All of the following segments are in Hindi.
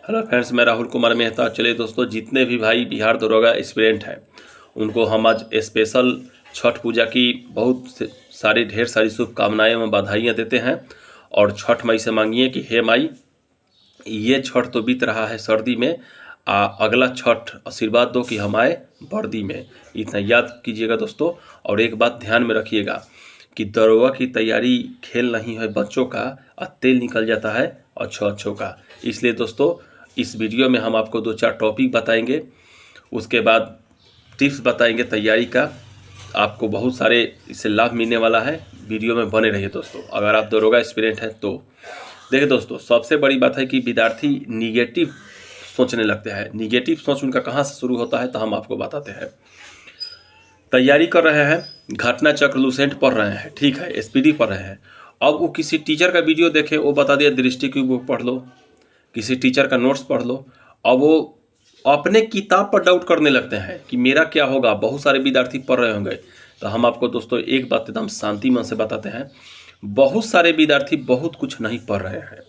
हेलो फ्रेंड्स, मैं राहुल कुमार मेहता। चलिए दोस्तों, जितने भी भाई बिहार दरोगा एस्पिरेंट हैं उनको हम आज स्पेशल छठ पूजा की बहुत सारी ढेर सारी शुभकामनाएं एवं बधाइयाँ देते हैं। और छठ माई से मांगिए कि हे माई, ये छठ तो बीत रहा है सर्दी में, अगला छठ आशीर्वाद दो कि हम आए वर्दी में। इतना याद कीजिएगा दोस्तों। और एक बात ध्यान में रखिएगा कि दरोगा की तैयारी खेल नहीं है बच्चों का, और तेल निकल जाता है अच्छों अच्छों का। इसलिए दोस्तों, इस वीडियो में हम आपको 2-4 टॉपिक बताएंगे, उसके बाद टिप्स बताएंगे तैयारी का। आपको बहुत सारे इससे लाभ मिलने वाला है। वीडियो में बने रहिए दोस्तों, अगर आप दरोगा एस्पिरेंट हैं तो। देखिए दोस्तों, सबसे बड़ी बात है कि विद्यार्थी निगेटिव सोचने लगते हैं। निगेटिव सोच उनका कहाँ से शुरू होता है तो हम आपको बताते हैं। तैयारी कर रहे हैं, घटना चक्र लूसेंट पढ़ रहे हैं, ठीक है, एसपीडी पढ़ रहे हैं। अब वो किसी टीचर का वीडियो देखे, वो बता दिया दृष्टि की बुक पढ़ लो, किसी टीचर का नोट्स पढ़ लो। अब वो अपने किताब पर डाउट करने लगते हैं कि मेरा क्या होगा। बहुत सारे विद्यार्थी पढ़ रहे होंगे, तो हम आपको दोस्तों एक बात एकदम शांति मन से बताते हैं। बहुत सारे विद्यार्थी बहुत कुछ नहीं पढ़ रहे हैं,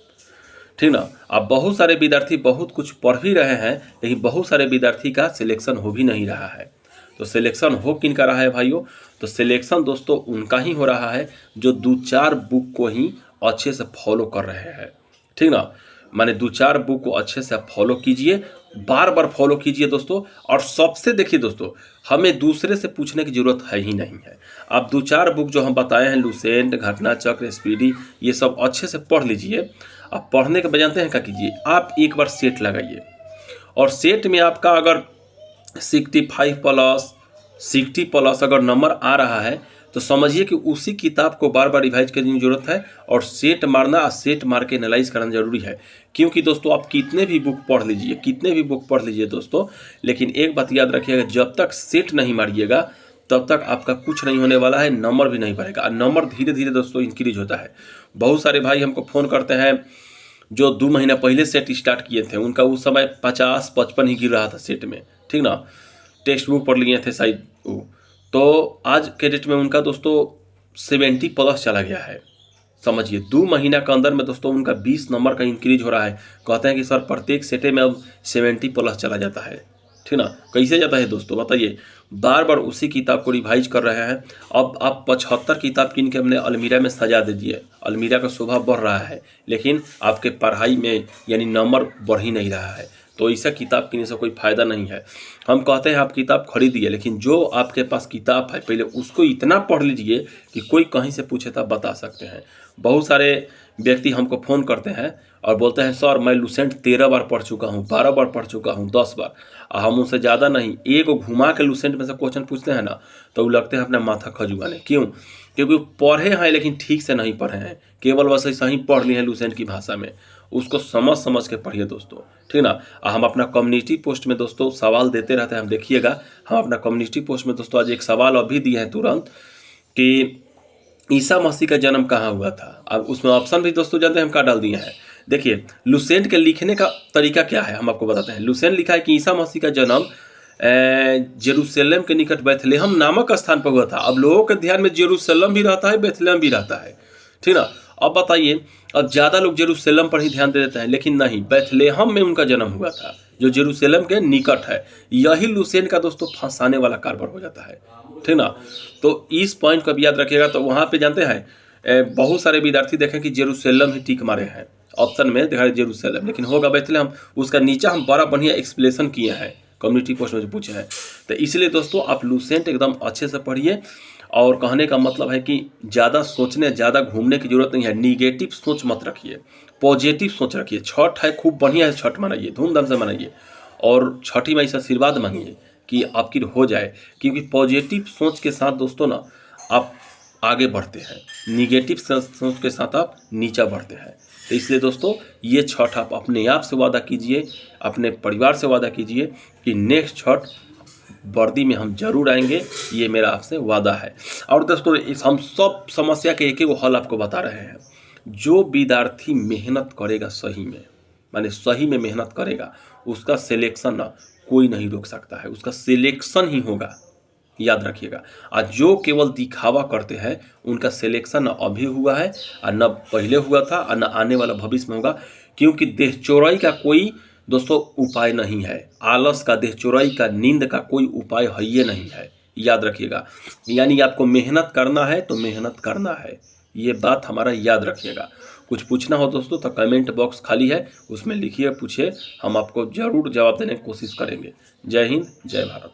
ठीक ना। अब बहुत सारे विद्यार्थी बहुत कुछ पढ़ भी रहे हैं, लेकिन बहुत सारे विद्यार्थी का सिलेक्शन हो भी नहीं रहा है। तो सिलेक्शन हो किन का रहा है भाइयों? तो सिलेक्शन दोस्तों उनका ही हो रहा है जो 2-4 बुक को ही अच्छे से फॉलो कर रहे हैं, ठीक ना। माने 2-4 बुक को अच्छे से आप फॉलो कीजिए, बार बार फॉलो कीजिए दोस्तों। और सबसे देखिए दोस्तों, हमें दूसरे से पूछने की जरूरत है ही नहीं है। आप 2-4 बुक जो हम बताए हैं, लूसेंट, घटना चक्र, एसपीडी, ये सब अच्छे से पढ़ लीजिए। आप पढ़ने के बाद जानते हैं क्या कीजिए, आप एक बार सेट लगाइए। और सेट में आपका अगर 65+, 60+ अगर नंबर आ रहा है तो समझिए कि उसी किताब को बार बार रिवाइज करने की जरूरत है। और सेट मारना और सेट मार के एनालाइज करना जरूरी है। क्योंकि दोस्तों आप कितने भी बुक पढ़ लीजिए दोस्तों, लेकिन एक बात याद रखिएगा, जब तक सेट नहीं मारिएगा तब तक आपका कुछ नहीं होने वाला है, नंबर भी नहीं बढ़ेगा। नंबर धीरे धीरे दोस्तों इंक्रीज होता है। बहुत सारे भाई हमको फ़ोन करते हैं जो 2 महीना पहले सेट स्टार्ट किए थे, उनका उस समय 50-55 ही गिर रहा था सेट में, ठीक ना। टेक्स्ट बुक पढ़ लिए थे शायद वो, तो आज के डेट में उनका दोस्तों 70+ चला गया है। समझिए 2 महीना के अंदर में दोस्तों उनका 20 नंबर का इंक्रीज हो रहा है। कहते हैं कि सर प्रत्येक सेटे में अब 70+ चला जाता है, ठीक ना। कैसे जाता है दोस्तों बताइए? बार बार उसी किताब को रिवाइज कर रहे हैं। अब आप 75 किताब किन के अपने अलमीरा में सजा दीजिए, अलमीरा का शोभा बढ़ रहा है, लेकिन आपके पढ़ाई में यानी नंबर बढ़ ही नहीं रहा है। तो ऐसा किताब किन्हीं से कोई फ़ायदा नहीं है। हम कहते हैं आप किताब खरीदिए, लेकिन जो आपके पास किताब है पहले उसको इतना पढ़ लीजिए कि कोई कहीं से पूछे तो आप बता सकते हैं। बहुत सारे व्यक्ति हमको फ़ोन करते हैं और बोलते हैं सर मैं लूसेंट 13 बार पढ़ चुका हूँ, 12 बार पढ़ चुका हूँ, 10 बार। हम उनसे ज़्यादा नहीं, एक घुमा के लूसेंट में से क्वेश्चन पूछते हैं ना, तो वो लगते हैं अपना माथा खजुआने। क्यों? क्योंकि पढ़े हैं लेकिन ठीक से नहीं पढ़े हैं, केवल बस ऐसा ही पढ़ लिए हैं लूसेंट की भाषा में। उसको समझ समझ के पढ़िए दोस्तों, ठीक ना। हम अपना कम्युनिटी पोस्ट में दोस्तों सवाल देते रहते हैं, हम देखिएगा। हम अपना कम्युनिटी पोस्ट में दोस्तों आज एक सवाल अभी दिए हैं तुरंत कि ईसा मसीह का जन्म कहाँ हुआ था। अब उसमें ऑप्शन भी दोस्तों जानते हैं हम क्या डाल दिए हैं। देखिए लूसेंट के लिखने का तरीका क्या है, हम आपको बताते हैं। लूसेंट लिखा है कि ईसा मसीह का जन्म जेरूशलेम के निकट बैथलेहम नामक स्थान पर हुआ था। अब लोगों के ध्यान में जेरूशलेम भी रहता है, बैथलेहम भी रहता है, ठीक ना। अब बताइए, अब ज़्यादा लोग जेरूशलेम पर ही ध्यान दे देते हैं, लेकिन नहीं, बैथलेहम में उनका जन्म हुआ था जो जेरूशलेम के निकट है। यही लूसेंट का दोस्तों फंसाने वाला कारबर हो जाता है, ठीक ना। तो इस पॉइंट को भी याद रखिएगा। तो वहाँ पे जानते हैं बहुत सारे विद्यार्थी देखें कि जेरूशलेम ही टिक मारे हैं, ऑप्शन में देखा जेरूशलेम, लेकिन होगा बैथलेहम। उसका नीचा हम बड़ा बढ़िया एक्सप्लेनेशन किए हैं कम्युनिटी पोस्ट में जो पूछे हैं। तो इसलिए दोस्तों आप लूसेंट एकदम अच्छे से पढ़िए। और कहने का मतलब है कि ज़्यादा सोचने, ज़्यादा घूमने की जरूरत नहीं है। निगेटिव सोच मत रखिए, पॉजिटिव सोच रखिए। छठ है, खूब बढ़िया है, छठ मनाइए, धूमधाम से मनाइए। और छठी माई से आशीर्वाद मांगिए कि आपकी हो जाए। क्योंकि पॉजिटिव सोच के साथ दोस्तों ना आप आगे बढ़ते हैं, निगेटिव सोच के साथ आप नीचा बढ़ते हैं। तो इसलिए दोस्तों ये छठ आप अपने आप से वादा कीजिए, अपने परिवार से वादा कीजिए कि नेक्स्ट छठ वर्दी में हम जरूर आएंगे, ये मेरा आपसे वादा है। और दोस्तों हम सब समस्या के एक एक हल आपको बता रहे हैं। जो विद्यार्थी मेहनत करेगा सही में, माने सही में मेहनत करेगा, उसका सिलेक्शन ना कोई नहीं रोक सकता है, उसका सिलेक्शन ही होगा, याद रखिएगा। आज जो केवल दिखावा करते हैं उनका सिलेक्शन न अभी हुआ है और न पहले हुआ था और न आने वाला भविष्य में होगा। क्योंकि देह चोराई का कोई दोस्तों उपाय नहीं है। आलस का, देह चोराई का, नींद का कोई उपाय है ये नहीं है, याद रखिएगा। यानी आपको मेहनत करना है तो मेहनत करना है, ये बात हमारा याद रखिएगा। कुछ पूछना हो दोस्तों तो कमेंट बॉक्स खाली है, उसमें लिखिए, पूछिए, हम आपको ज़रूर जवाब देने की कोशिश करेंगे। जय हिंद, जय भारत।